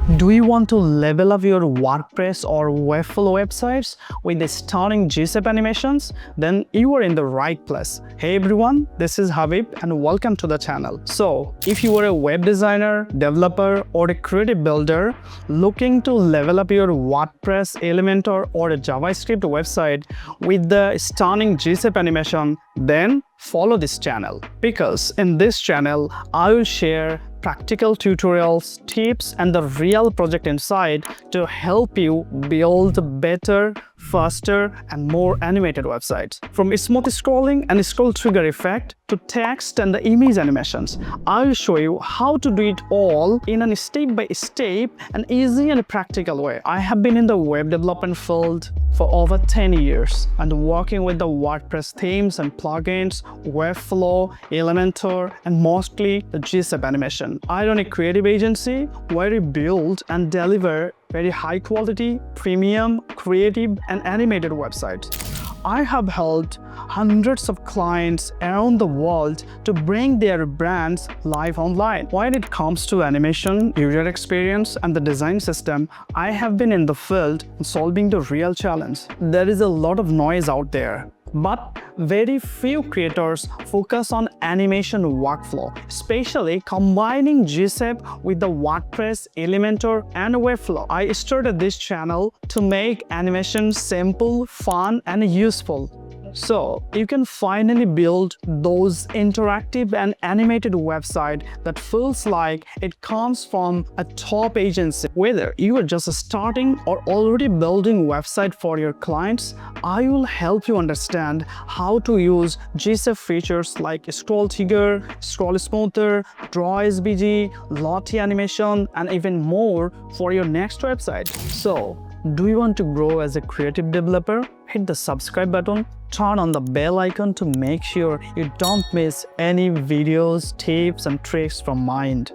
Do you want to level up your WordPress or Webflow websites with the stunning GSAP animations? Then you are in the right place. Hey everyone, this is Habib and welcome to the channel. So, if you are a web designer, developer or a creative builder looking to level up your WordPress, Elementor or a JavaScript website with the stunning GSAP animation, then follow this channel. Because in this channel, I will share practical tutorials, tips, and the real project insight to help you build better, faster, and more animated websites. From smooth scrolling and scroll trigger effect to text and the image animations, I will show you how to do it all in a step-by-step and easy and practical way. I have been in the web development field for over 10 years and working with the WordPress themes and plugins, Webflow, Elementor, and mostly the GSAP animation. I run a creative agency where we build and deliver very high quality, premium, creative, and animated websites. I have helped hundreds of clients around the world to bring their brands live online. When it comes to animation, user experience, and the design system, I have been in the field solving the real challenge. There is a lot of noise out there, but very few creators focus on animation workflow, especially combining GSAP with the WordPress, Elementor, and Webflow. I started this channel to make animation simple, fun, and useful, so you can finally build those interactive and animated website that feels like it comes from a top agency. Whether you are just starting or already building website for your clients, I will help you understand how to use GSAP features like scroll trigger, scroll smoother, draw SVG, Lottie animation, and even more for your next website. So, do you want to grow as a creative developer? Hit the subscribe button, turn on the bell icon to make sure you don't miss any videos, tips, and tricks from mine.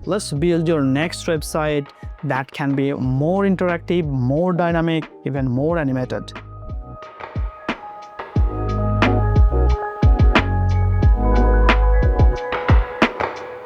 Let's build your next website that can be more interactive, more dynamic, even more animated.